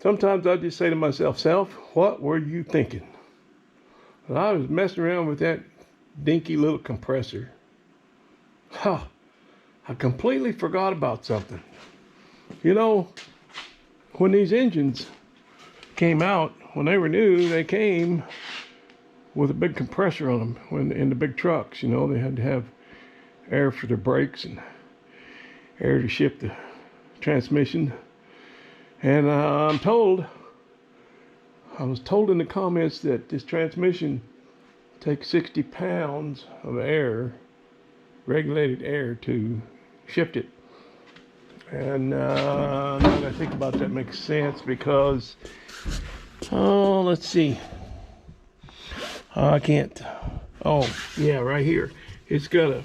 sometimes I just say to myself, self, what were you thinking? Well, I was messing around with that dinky little compressor. Huh, I completely forgot about something. You know, when these engines came out, when they were new, they came with a big compressor on them. When in the big trucks, you know, they had to have air for their brakes and air to shift the transmission. And I was told in the comments that this transmission takes 60 pounds of air, regulated air, to shift it. And now that I think about that, makes sense because, oh, let's see. I can't. Oh, yeah, right here. It's got a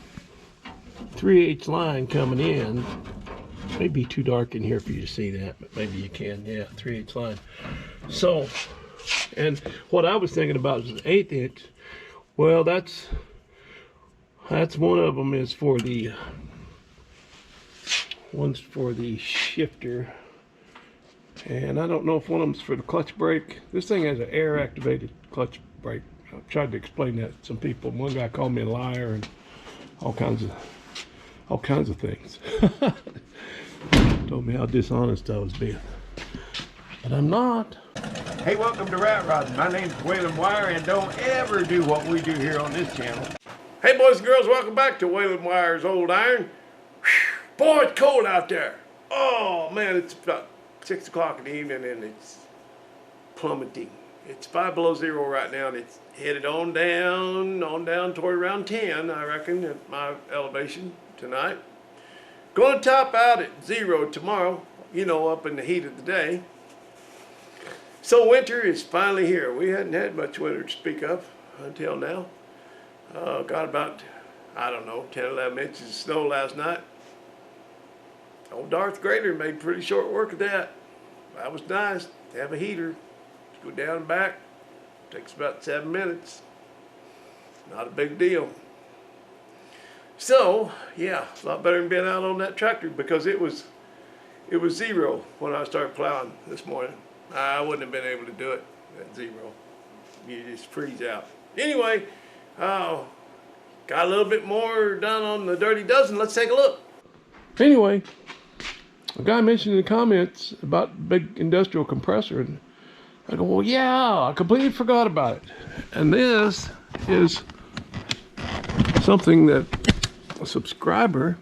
3/8 line coming in. Maybe too dark in here for you to see that, but maybe you can. Yeah, 3/8 line. So, and what I was thinking about is an 1/8 inch. Well, that's one of them is for the one's for the shifter, and I don't know if one of them's for the clutch brake. This thing has an air activated clutch brake. I've tried to explain that to some people. One guy called me a liar and all kinds of things. Told me how dishonest I was being, but I'm not. Hey, welcome to Rat Rod. My name's Whalen Wire, and don't ever do what we do here on this channel. Hey boys and girls, welcome back to Whalen Wire's Old Iron. Whew, boy, it's cold out there. Oh man, it's about 6 o'clock in the evening and it's plummeting. It's 5 below zero right now, and it's headed on down toward around 10, I reckon, at my elevation tonight. Going to top out at 0 tomorrow, you know, up in the heat of the day. So winter is finally here. We hadn't had much winter to speak of until now. Got about, I don't know, 10, 11 inches of snow last night. Old Darth Grader made pretty short work of that. That was nice to have a heater. Go down and back. Takes about 7 minutes. Not a big deal. So, yeah, a lot better than being out on that tractor because it was 0 when I started plowing this morning. I wouldn't have been able to do it at 0. You just freeze out. Anyway, got a little bit more done on the Dirty Dozen. Let's take a look. Anyway, a guy mentioned in the comments about big industrial compressor, and I go, well, yeah, I completely forgot about it. And this is something that a subscriber,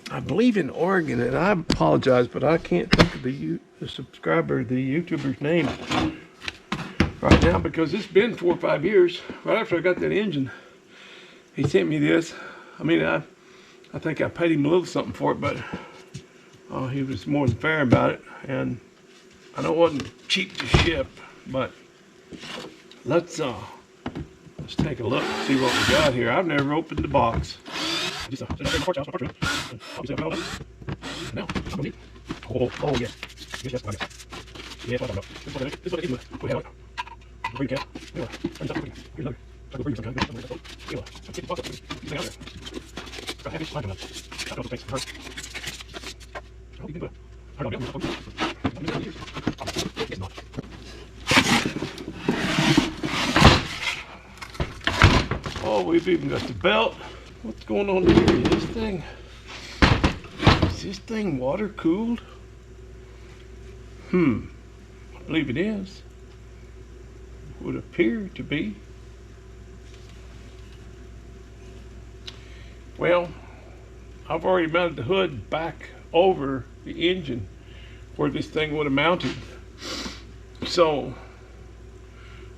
I believe in Oregon, and I apologize, but I can't think of the subscriber, the YouTuber's name right now because it's been 4 or 5 years. Right after I got that engine, he sent me this. I mean, I think I paid him a little something for it, but he was more than fair about it. And I know it wasn't cheap to ship, but let's take a look and see what we got here. I've never opened the box. Oh yes. Yes, I guess. Yeah, that's what I'm about. This is what it is. We have it. Bring it out. Anyway, here's another. Try to bring some kind of good. Anyway, let's get the box up. Get the out there. Got heavy slime on it. I don't know if it I hope you can do it. I don't know. It's not. Oh, we've even got the belt. What's going on here? Is this thing water cooled? I believe it is. Would appear to be. Well, I've already mounted the hood back over the engine where this thing would have mounted. So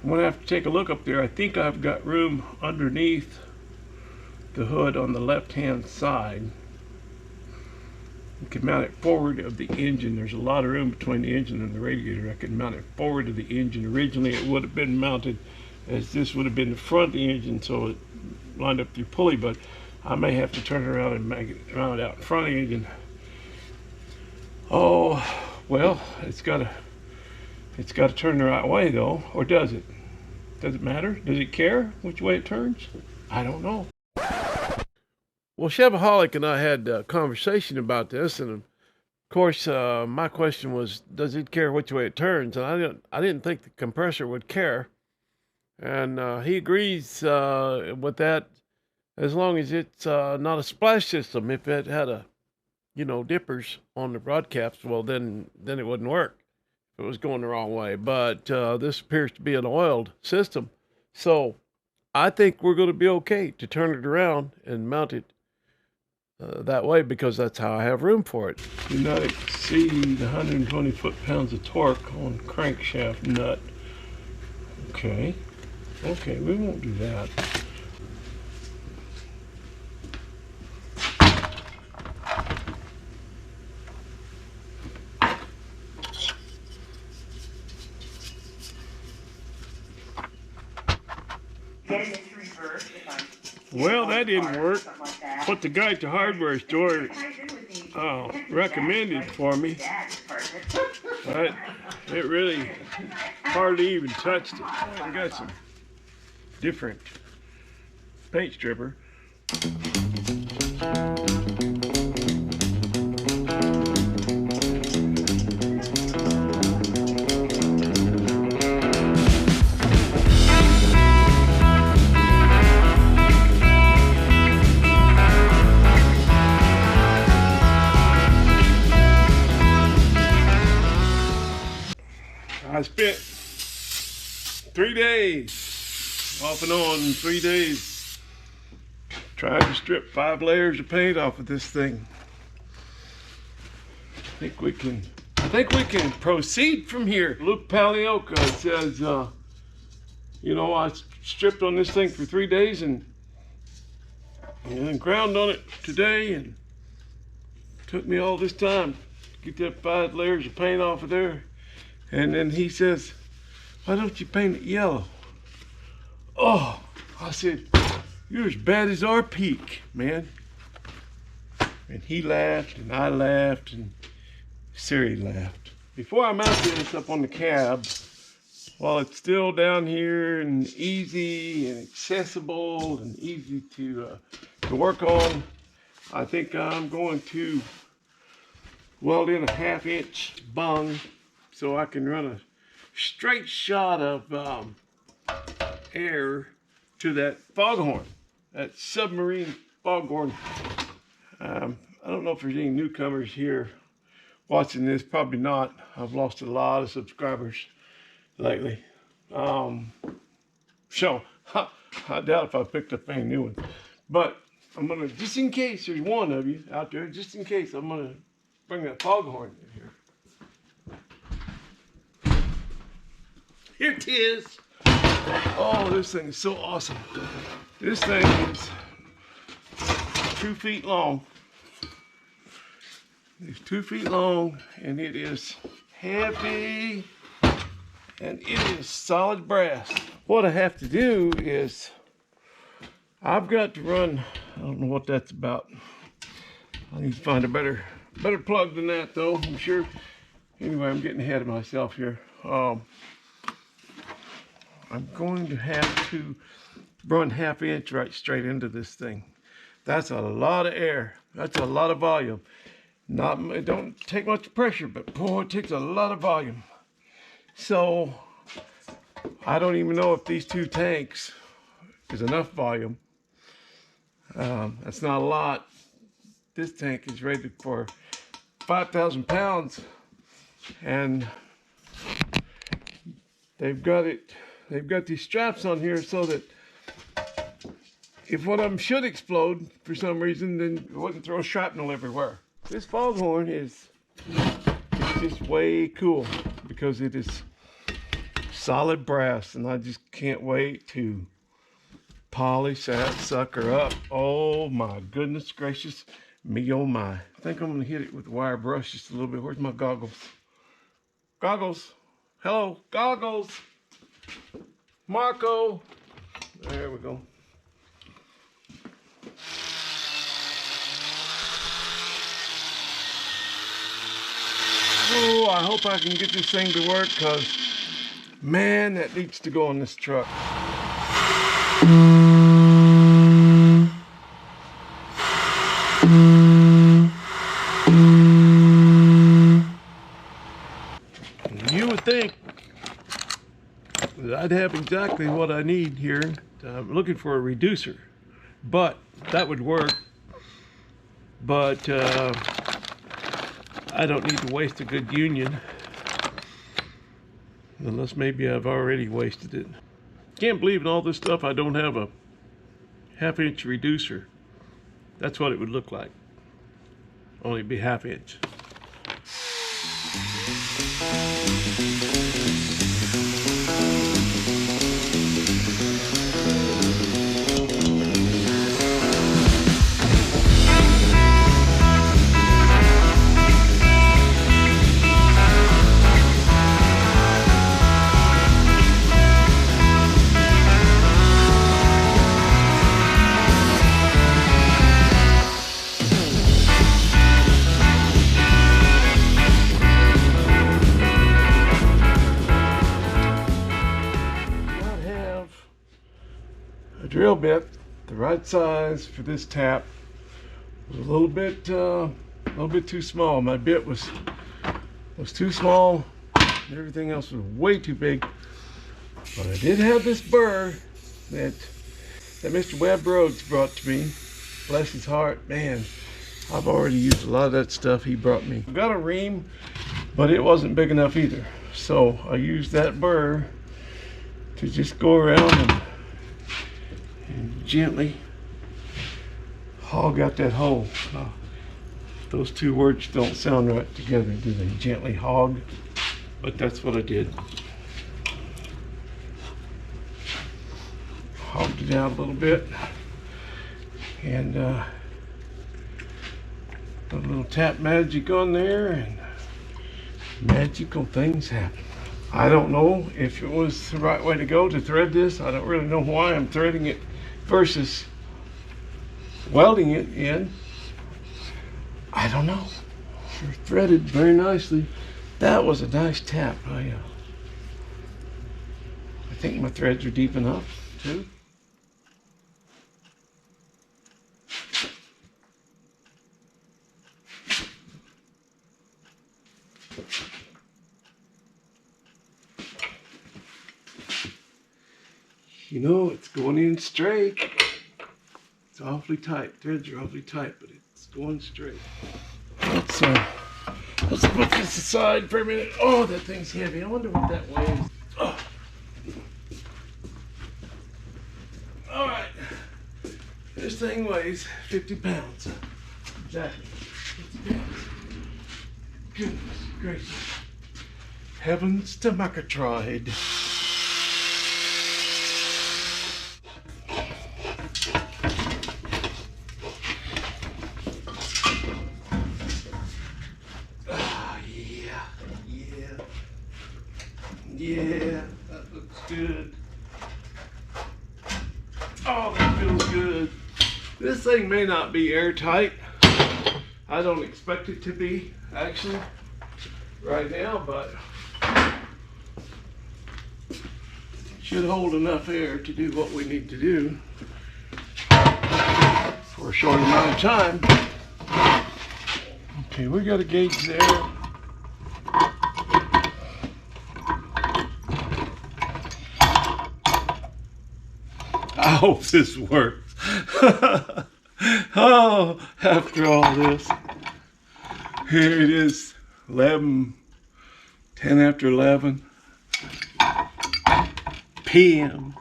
I'm gonna have to take a look up there. I think I've got room underneath the hood on the left-hand side. You can mount it forward of the engine. There's a lot of room between the engine and the radiator. I can mount it forward of the engine. Originally it would have been mounted as this would have been the front of the engine, so it lined up your pulley, but I may have to turn it around and make it mount it out in front of the engine. Oh, well, it's got to turn the right way though, or does it? Does it matter? Does it care which way it turns? I don't know. Well, Chevaholic and I had a conversation about this, and of course, my question was, does it care which way it turns? And I didn't think the compressor would care. And he agrees with that, as long as it's not a splash system. If it had a, dippers on the rod caps, well, then it wouldn't work. If it was going the wrong way. But this appears to be an oiled system. So I think we're going to be okay to turn it around and mount it that way, because that's how I have room for it. Do not exceed 120 foot-pounds of torque on crankshaft nut. Okay, we won't do that. Well, that didn't work. What the guy at the hardware store recommended for me, but it really hardly even touched it. I got some different paint stripper. I spent 3 days, off and on 3 days, trying to strip 5 layers of paint off of this thing. I think we can proceed from here. Luke Palioka says, I stripped on this thing for 3 days and ground on it today, and it took me all this time to get that 5 layers of paint off of there. And then he says, why don't you paint it yellow? Oh, I said, you're as bad as our peak, man. And he laughed, and I laughed, and Siri laughed. Before I mount this up on the cab, while it's still down here and easy and accessible and easy to work on, I think I'm going to weld in a 1/2 inch bung so I can run a straight shot of air to that foghorn, that Submarine Fog Horn. I don't know if there's any newcomers here watching this. Probably not. I've lost a lot of subscribers lately. So I doubt if I picked up any new ones. But I'm gonna, just in case there's one of you out there, just in case, I'm gonna bring that foghorn in here. Here it is. Oh, this thing is so awesome. This thing is 2 feet long. It's 2 feet long, and it is heavy, and it is solid brass. What I have to do is, I've got to run, I don't know what that's about. I need to find a better plug than that, though, I'm sure. Anyway, I'm getting ahead of myself here. I'm going to have to run 1/2 inch right straight into this thing. That's a lot of air. That's a lot of volume. It don't take much pressure, but boy, it takes a lot of volume. So I don't even know if these 2 tanks is enough volume. That's not a lot. This tank is rated for 5,000 pounds, and they've got these straps on here so that if one of them should explode for some reason, then it wouldn't throw shrapnel everywhere. This foghorn is just way cool because it is solid brass, and I just can't wait to polish that sucker up. Oh my goodness gracious me, oh my. I think I'm gonna hit it with the wire brush just a little bit. Where's my goggles? Goggles, hello, goggles. Marco, there we go. Oh, I hope I can get this thing to work, because man, that needs to go on this truck. You would think that I'd have exactly what I need here. I'm looking for a reducer, but that would work. But I don't need to waste a good union, unless maybe I've already wasted it. Can't believe in all this stuff I don't have a 1/2 inch reducer. That's what it would look like. Only be 1/2 inch. Drill bit the right size for this tap. It was a little bit too small. My bit was too small. Everything else was way too big. But I did have this burr that Mr. Webb Rhodes brought to me. Bless his heart, man. I've already used a lot of that stuff he brought me. I got a ream, but it wasn't big enough either. So I used that burr to just go around and gently hog out that hole. Those two words don't sound right together, do they? Gently hog. But that's what I did. Hogged it out a little bit and put a little tap magic on there, and magical things happen. I don't know if it was the right way to go to thread this. I don't really know why I'm threading it versus welding it in. I don't know. Sure threaded very nicely. That was a nice tap. I think my threads are deep enough too. You know, it's going in straight. It's awfully tight. Threads are awfully tight, but it's going straight. Let's put this aside for a minute. Oh, that thing's heavy. I wonder what that weighs. Oh. All right. This thing weighs 50 pounds. Exactly. 50 pounds. Goodness gracious. Heavens to Murgatroyd. Yeah, that looks good. Oh, that feels good. This thing may not be airtight. I don't expect it to be, actually, right now, but it should hold enough air to do what we need to do for a short amount of time. Okay, we got a gauge there. I hope this works. Oh, after all this. Here it is, 10 after 11 p.m.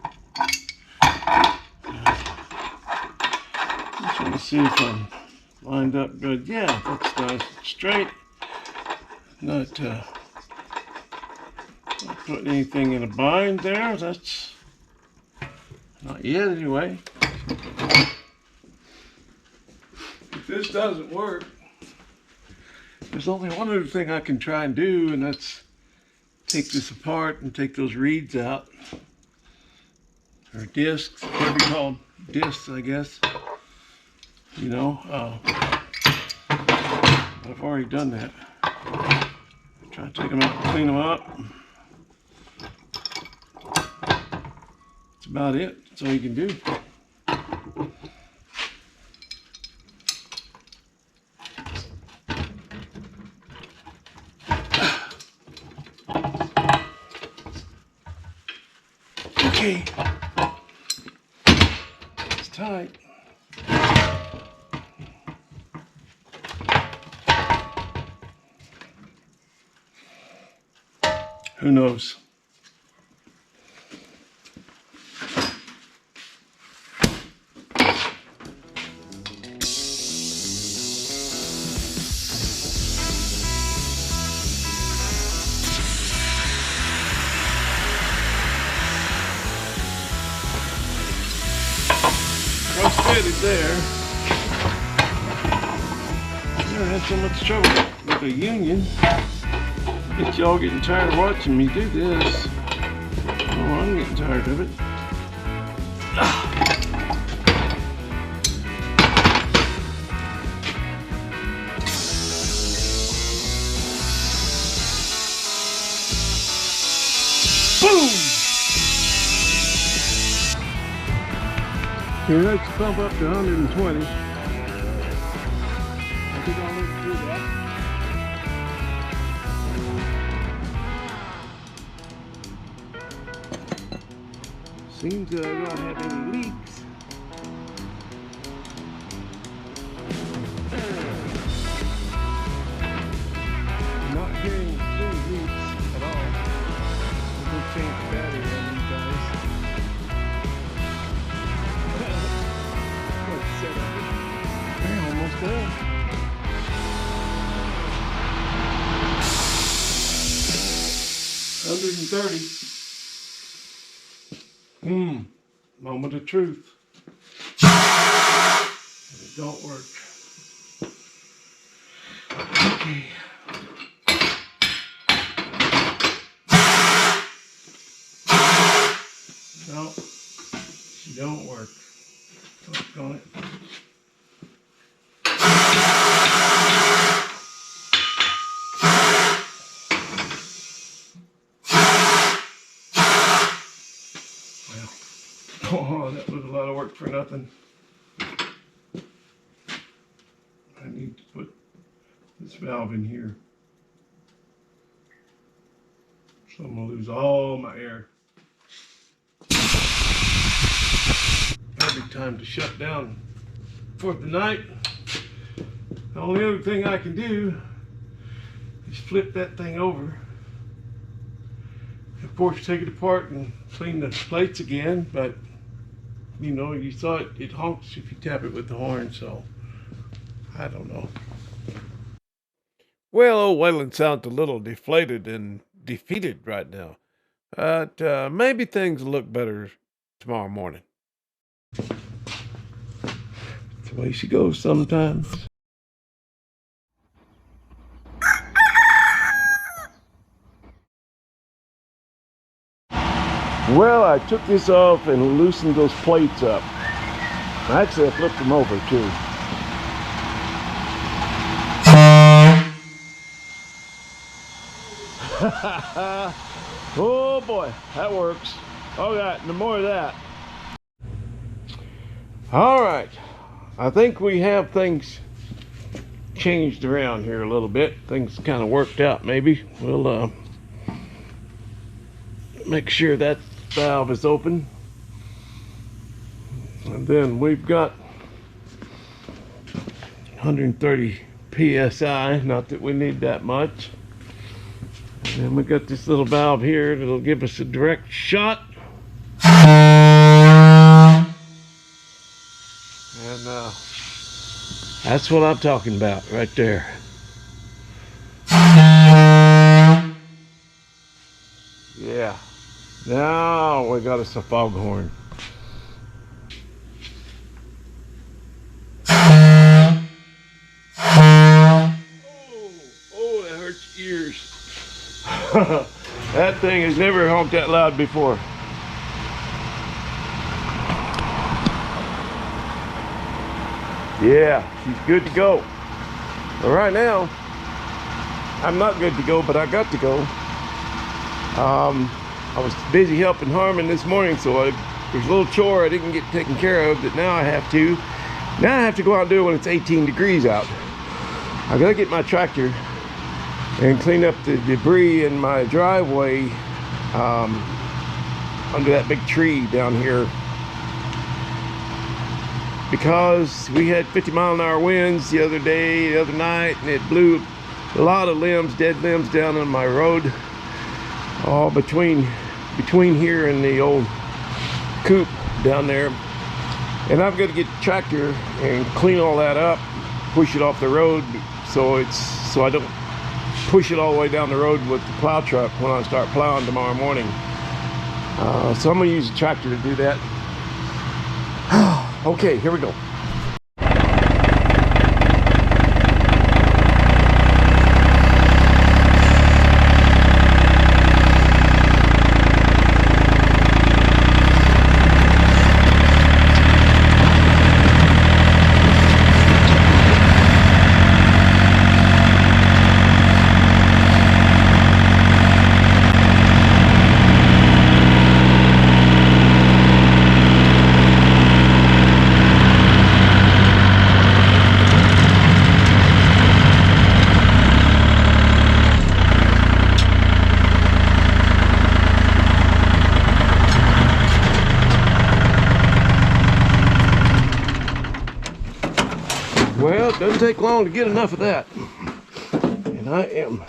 Just want to see if I'm lined up good. Yeah, that's nice and straight. Not putting anything in a bind there. That's not yet, anyway. If this doesn't work, there's only one other thing I can try and do, and that's take this apart and take those reeds out, or discs, whatever you call them, discs, I guess. You know, I've already done that. Try to take them out and clean them up. That's about it. That's all you can do. Okay. It's tight. Who knows? Real steady there. I had so much trouble with the union. Get y'all getting tired of watching me do this. Oh, I'm getting tired of it. Boom! Okay, let's pump up to 120. I think I'll look through that. Seems that I don't have any leaks. I'm not hearing any leaks at all. I'm going to change the battery on these guys. Let's set up. They're almost done. Moment of truth. It don't work. Okay. No, she don't work. Click on it. Oh, that was a lot of work for nothing. I need to put this valve in here. So I'm going to lose all my air. Perfect time to shut down for the night. The only other thing I can do is flip that thing over. Of course, take it apart and clean the plates again, but you know, you saw it honks if you tap it with the horn, so I don't know. Well, old Waylon sounds a little deflated and defeated right now. But maybe things will look better tomorrow morning. That's the way she goes sometimes. Well, I took this off and loosened those plates up. Actually, I flipped them over too. Oh boy, that works. All right, no more of that. All right, I think we have things changed around here a little bit. Things kind of worked out maybe. We'll make sure that valve is open. And then we've got 130 psi, not that we need that much. And then we got this little valve here that'll give us a direct shot. And that's what I'm talking about right there. Yeah. Now we got us a fog horn. Oh, that hurts your ears. That thing has never honked that loud before. Yeah, she's good to go. But right now, I'm not good to go, but I got to go. I was busy helping Harmon this morning, so there's a little chore I didn't get taken care of that now I have to. Now I have to go out and do it when it's 18 degrees out. I gotta get my tractor and clean up the debris in my driveway under that big tree down here, because we had 50-mile-an-hour winds the other night, and it blew a lot of limbs, dead limbs, down on my road, all between here and the old coop down there. And I've got to get the tractor and clean all that up, push it off the road, so I don't push it all the way down the road with the plow truck when I start plowing tomorrow morning. So I'm going to use the tractor to do that. Okay, here we go. Well, it doesn't take long to get enough of that. And I am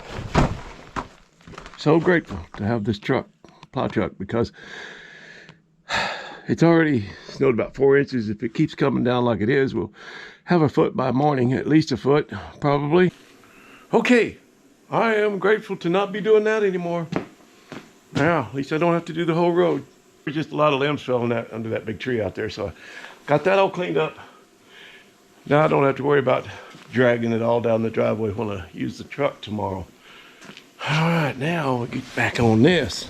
so grateful to have this truck, plow truck, because it's already snowed about 4 inches. If it keeps coming down like it is, we'll have a foot by morning, at least a foot, probably. Okay, I am grateful to not be doing that anymore. Now, at least I don't have to do the whole road. There's just a lot of limbs fell under that big tree out there, so I got that all cleaned up. Now I don't have to worry about dragging it all down the driveway when I use the truck tomorrow. All right, now we'll get back on this.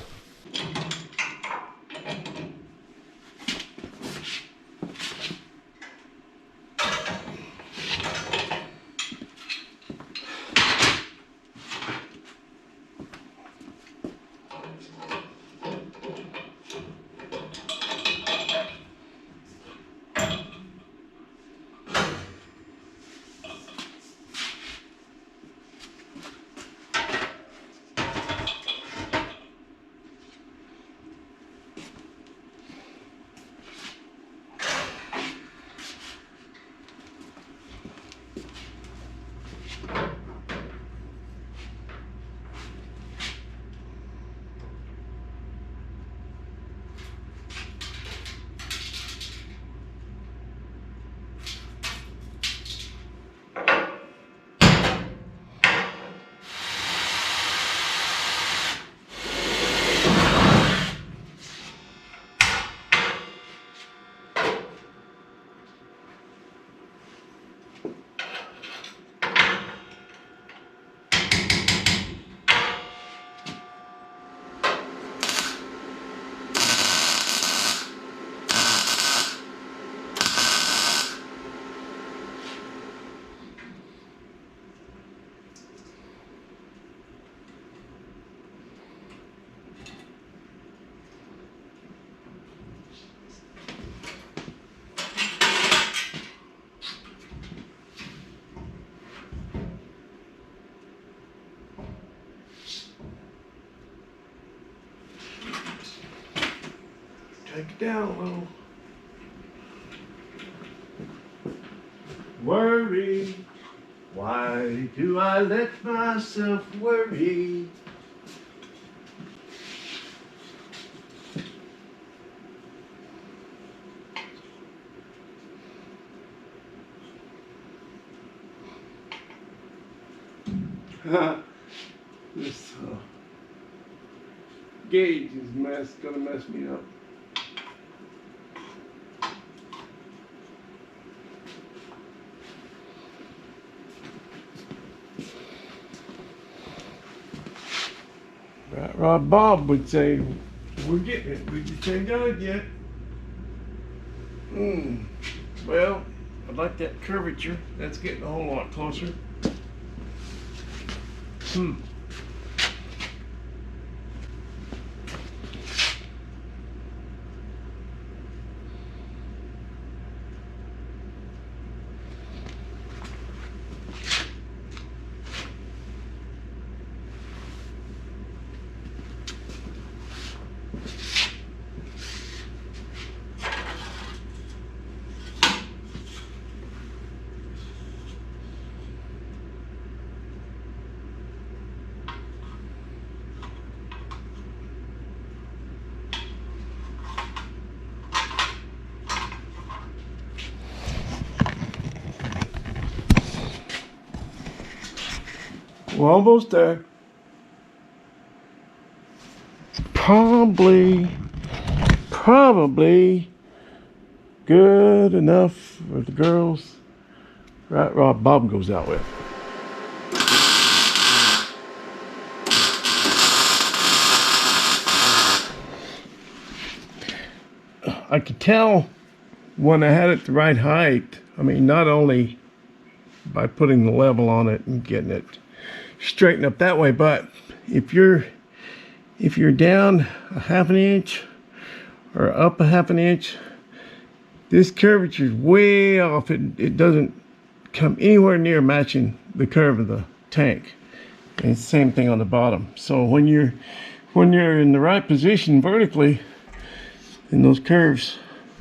Take it down a little. Worry. Why do I let myself worry? This gauge is gonna mess me up. Rat Rod Bob would say, "We're getting it. We just ain't got it yet." Well, I like that curvature. That's getting a whole lot closer. We're almost there. Probably good enough for the girls. Rat Rod Bob goes out with. I could tell when I had it the right height. I mean, not only by putting the level on it and getting it straightened up that way, but if you're down a half an inch or up a half an inch, this curvature is way off. It doesn't come anywhere near matching the curve of the tank. And it's the same thing on the bottom. So when you're in the right position vertically, then those curves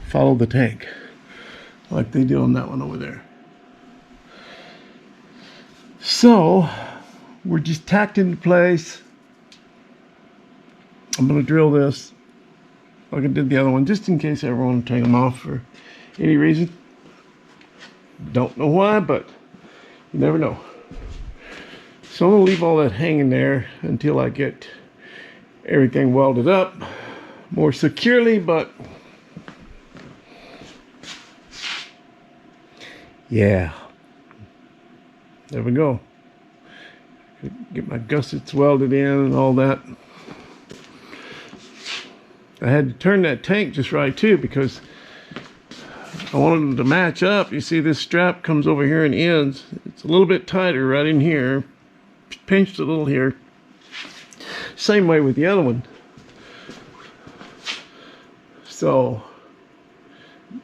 follow the tank, like they do on that one over there. So we're just tacked into place. I'm gonna drill this like I did the other one, just in case I ever want to take them off for any reason. Don't know why, but you never know. So I'm gonna leave all that hanging there until I get everything welded up more securely, but yeah, there we go. Get my gussets welded in and all that. I had to turn that tank just right too, because I wanted them to match up. You see this strap comes over here and ends. It's a little bit tighter right in here. Pinched a little here. Same way with the other one. So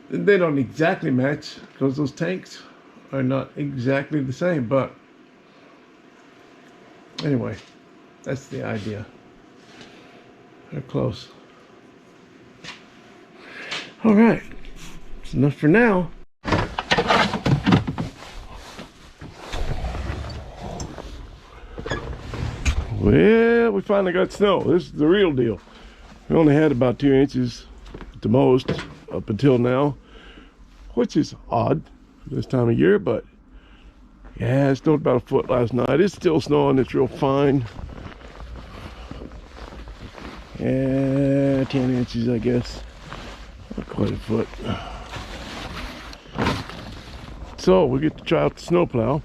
they don't exactly match because those tanks are not exactly the same, but anyway, that's the idea. They're close. All right, that's enough for now. Well, we finally got snow. This is the real deal. We only had about 2 inches at the most up until now, which is odd for this time of year, but yeah, it snowed about a foot last night. It's still snowing. It's real fine. Yeah, 10 inches, I guess. Not quite a foot. So we get to try out the snowplow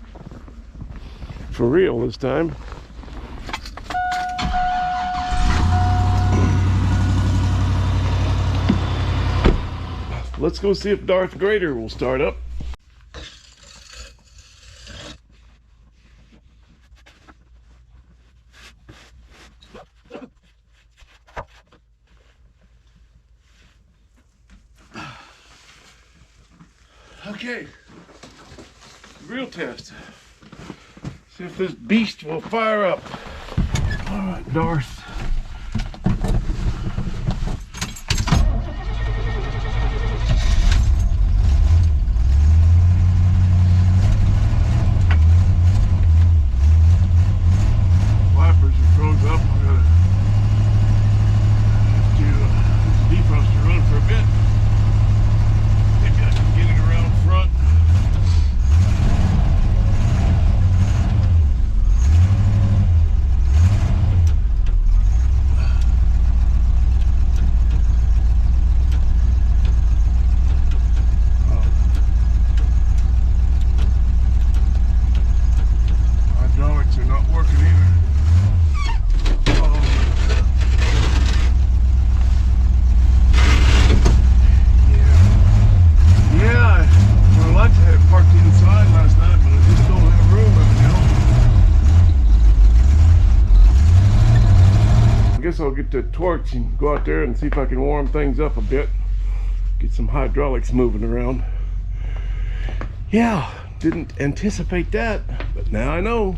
for real this time. Let's go see if Darth Grader will start up. Okay, real test. See if this beast will fire up. All right, Darth. Wipers are froze up. I gotta have to this defroster run for a bit. Maybe I can get it around front. Hydraulics are not working either. Yeah, I would like to have it parked inside last night, but I just don't have room right now. I guess I'll get the torch and go out there and see if I can warm things up a bit. Get some hydraulics moving around. Yeah, didn't anticipate that, but now I know.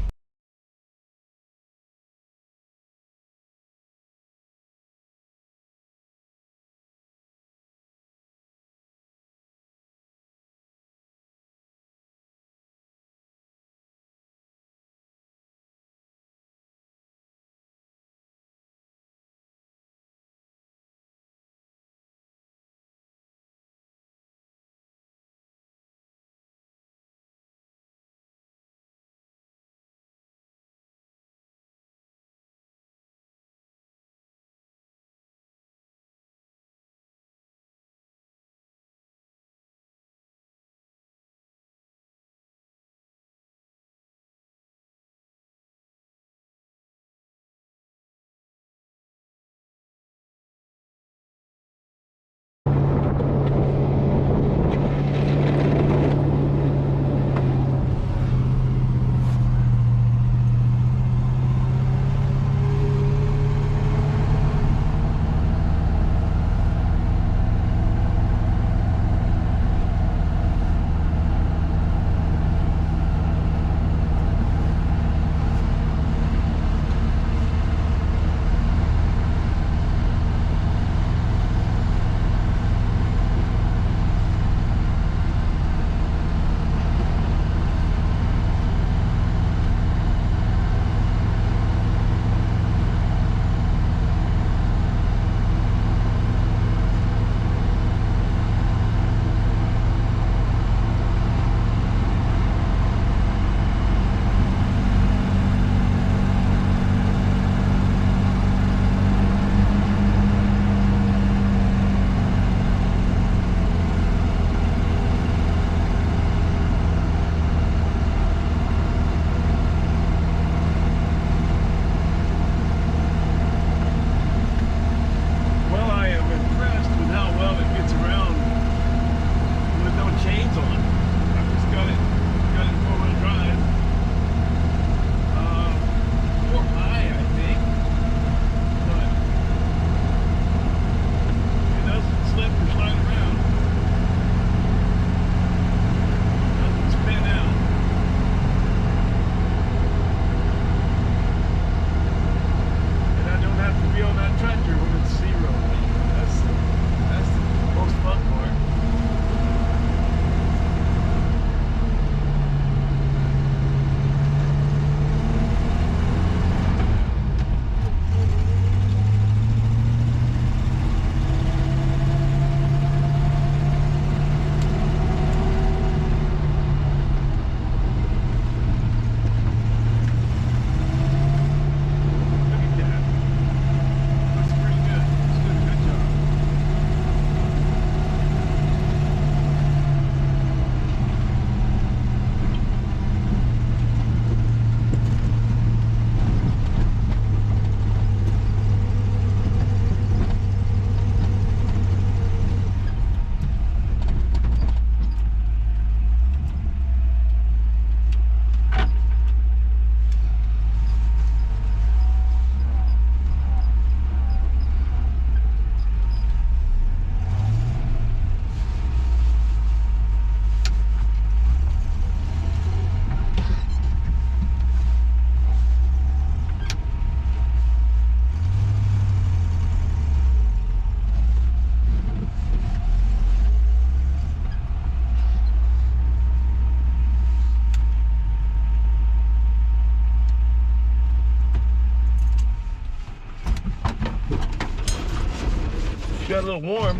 got a little warm.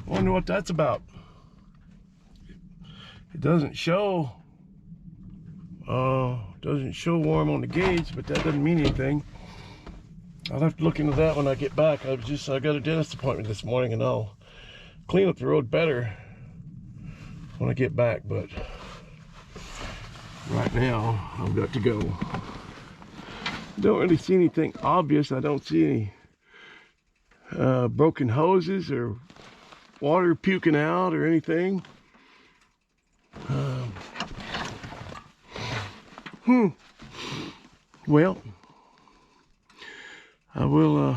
Wonder what that's about. It doesn't show warm on the gauge, but that doesn't mean anything. I'll have to look into that when I get back. I got a dentist appointment this morning, and I'll clean up the road better when I get back, but right now I've got to go. Don't really see anything obvious. I don't see any broken hoses or water puking out or anything. Well, I will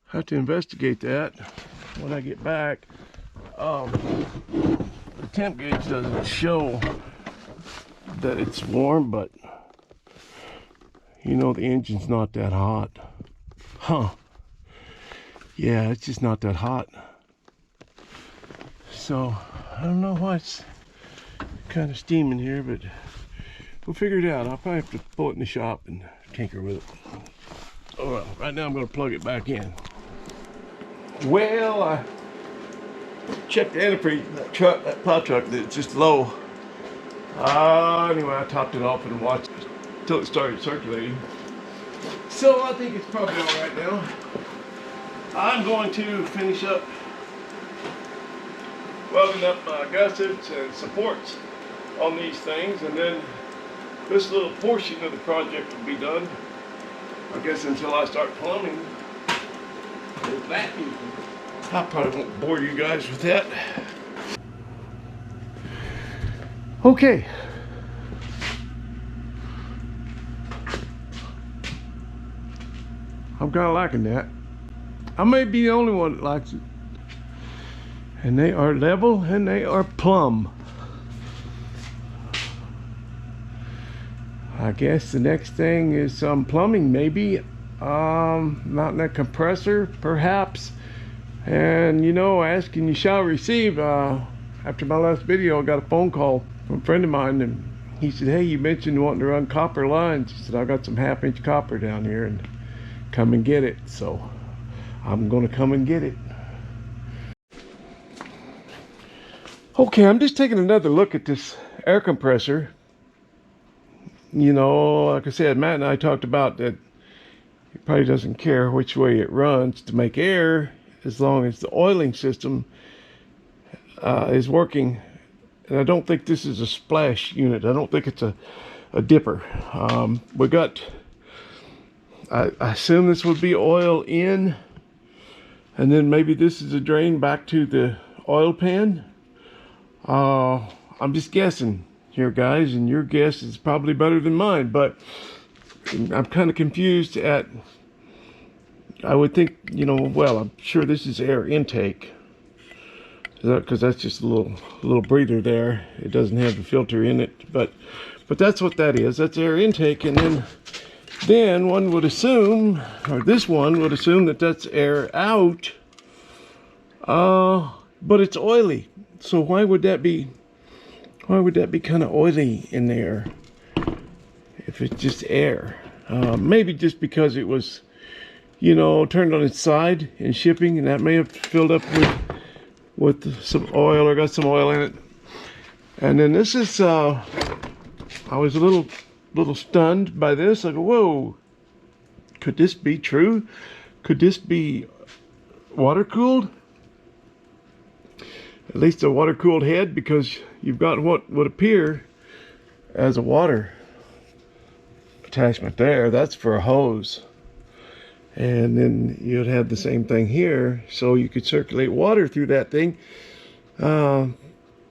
have to investigate that when I get back. The temp gauge doesn't show that it's warm, but you know the engine's not that hot. Huh. Yeah, it's just not that hot. So, I don't know why it's kind of steaming here, but we'll figure it out. I'll probably have to pull it in the shop and tinker with it. Oh well, right now I'm going to plug it back in. Well, I checked the antifreeze in that truck, that plow truck, it's just low. Anyway, I topped it off and watched it until it started circulating. So I think it's probably all right now. I'm going to finish up welding up my gussets and supports on these things, and then this little portion of the project will be done, I guess, until I start plumbing with that. I probably won't bore you guys with that. Okay. I'm kind of liking that. I may be the only one that likes it. And they are level and they are plumb. I guess the next thing is some plumbing, maybe. Mounting a compressor, perhaps. And you know, ask and you shall receive. After my last video, I got a phone call from a friend of mine, and he said, hey, you mentioned wanting to run copper lines. He said, I got some 1/2-inch copper down here, and come and get it. So I'm gonna come and get it. Okay, I'm just taking another look at this air compressor. You know, like I said, Matt and I talked about that he probably doesn't care which way it runs to make air, as long as the oiling system is working. And I don't think this is a splash unit. I don't think it's a dipper. We got, I assume this would be oil in, and then maybe this is a drain back to the oil pan. I'm just guessing here, guys, and your guess is probably better than mine, but I'm kind of confused at, I would think, you know, well, I'm sure this is air intake, because that's just a little breather there. It doesn't have the filter in it, but that's what that is. That's air intake. And then one would assume, or this one would assume, that that's air out, but it's oily. So why would that be kind of oily in there if it's just air? Maybe just because it was, you know, turned on its side in shipping, and that may have filled up with some oil, or got some oil in it. And then this is, I was a little stunned by this. I go, whoa, could this be true? Could this be water cooled? At least a water cooled head, because you've got what would appear as a water attachment there. That's for a hose. And then you'd have the same thing here, so you could circulate water through that thing. Yeah,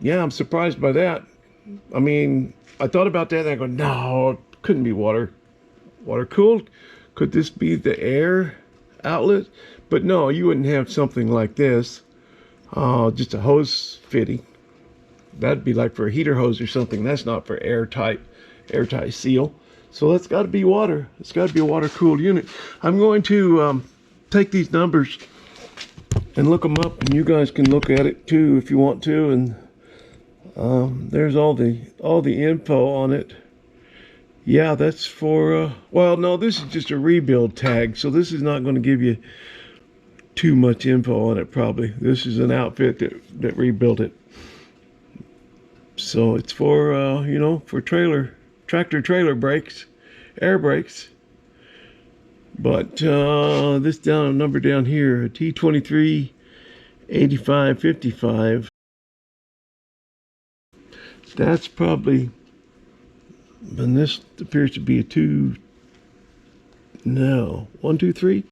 I'm surprised by that. I mean, I thought about that and I go, no, it couldn't be water cooled. Could this be the air outlet? But no, you wouldn't have something like this. Just a hose fitting. That'd be like for a heater hose or something. That's not for airtight seal. So that's got to be water. It's got to be a water cooled unit. I'm going to take these numbers and look them up, and you guys can look at it too if you want to. And there's all the info on it. Yeah, that's for well, no, this is just a rebuild tag, so this is not going to give you too much info on it probably. This is an outfit that rebuilt it. So it's for, you know, for tractor trailer brakes, air brakes. But this number down here, T23 8555, that's probably, and this appears to be a 1, 2, 3,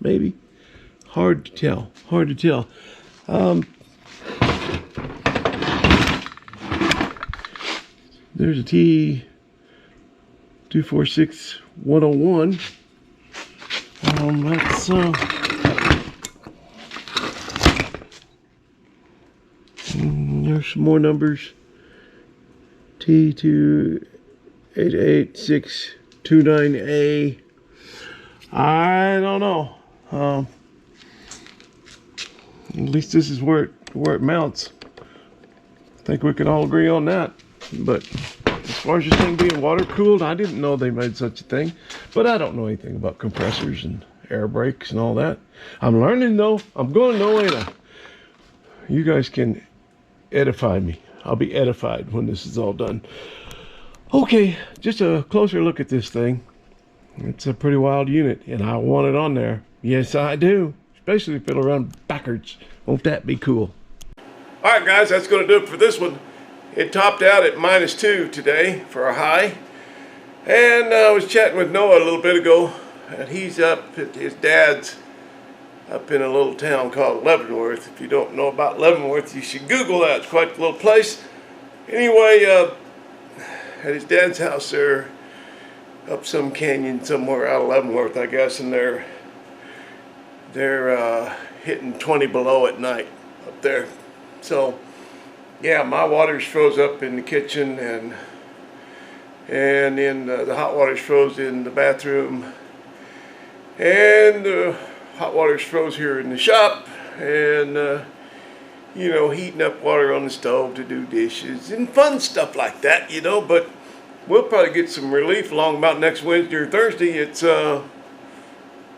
maybe. Hard to tell. There's a T246 101. That's there's some more numbers. T288629A. I don't know. At least this is where it mounts. I think we can all agree on that. But as far as this thing being water cooled, I didn't know they made such a thing. But I don't know anything about compressors and air brakes and all that. I'm learning though. I'm going to know later. You guys can edify me. I'll be edified when this is all done. Okay, just a closer look at this thing. It's a pretty wild unit, and I want it on there. Yes, I do. Especially if it'll run backwards. Won't that be cool? All right, guys, that's going to do it for this one. It topped out at -2 today for a high. And I was chatting with Noah a little bit ago, and he's up at his dad's up in a little town called Leavenworth. If you don't know about Leavenworth, you should Google that. It's quite a little place. Anyway, at his dad's house there, up some canyon somewhere out of Leavenworth, I guess, and they're hitting 20 below at night up there. So yeah, my water's froze up in the kitchen, and in the hot water's froze in the bathroom, and the hot water's froze here in the shop, and you know, heating up water on the stove to do dishes and fun stuff like that, you know. But we'll probably get some relief along about next Wednesday or Thursday. It's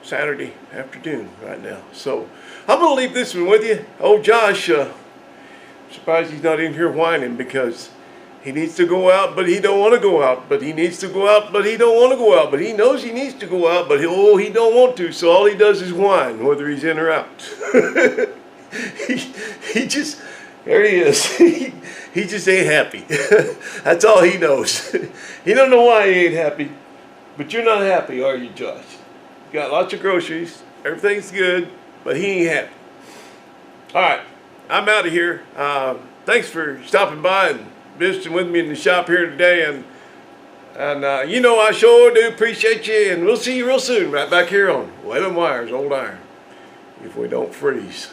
Saturday afternoon right now, so I'm gonna leave this one with you. Old Josh, surprised he's not in here whining, because he needs to go out, but he don't want to go out. But he needs to go out, but he don't want to go out. But he knows he needs to go out, but he don't want to. So all he does is whine, whether he's in or out. he just, there he is. He just ain't happy. That's all he knows. He don't know why he ain't happy. But you're not happy, are you, Josh? You got lots of groceries. Everything's good, but he ain't happy. All right. I'm out of here. Thanks for stopping by and visiting with me in the shop here today. And you know, I sure do appreciate you. And we'll see you real soon right back here on Wailing Wires Old Iron, if we don't freeze.